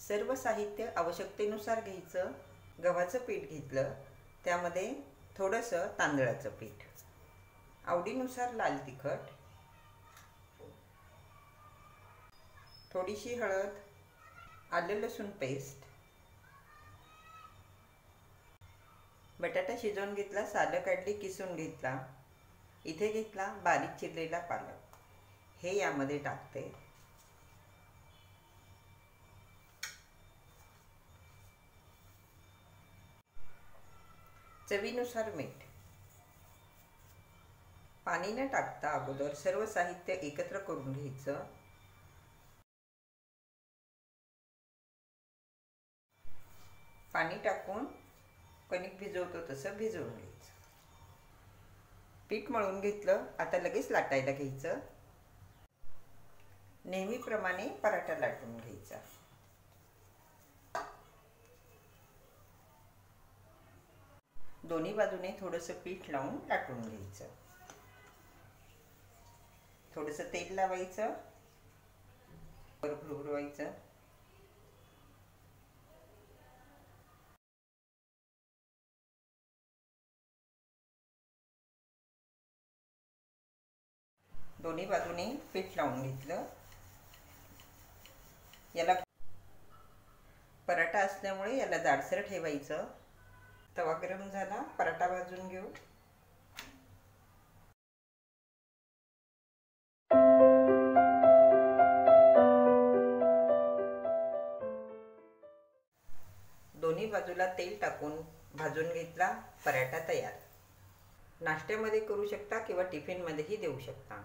सर्व साहित्य आवश्यकतेनुसार घ्यायचं। गव्हाचं पीठ घेतलं, त्यामध्ये थोडंसं तांदळाचं पीठ, आवडीनुसार लाल तिखट, थोडीशी हळद, आलं लसूण पेस्ट, बटाटा शिजवून घेतला, सालं काढली, किसून घेतला। इथे घेतला बारीक चिरलेला पालक, हे यामध्ये टाकते। चवीनुसार मीठ। पाणी न टाकता अगोदर सर्व साहित्य एकत्र करून घ्यायचं। पाणी टाकून कणिक भिजवतो तसं भिजवून घ्यायचं। पीठ मळून घेतलं, आता लगेच लाटायला घ्यायचं। नेहमीप्रमाणे पराठा लाटून घ्यायचा। दोन्ही बाजूने थोडंसं पीठ लावून लाटून घ्यायचं। थोडंसं तेल लावायचं, भरभरवायचं। दोन्ही बाजूने पीठ लावून घेतलं। याला पराठा असल्यामुळे याला जाडसर ठेवायचं। तवा गरम झाला, पराठा भाजून घेऊ। दोन्ही बाजूला तेल टाकून भाजून घेतला, पराठा तयार। नाश्त्यामध्ये करू शकता किंवा टिफिनमध्येही देऊ शकता।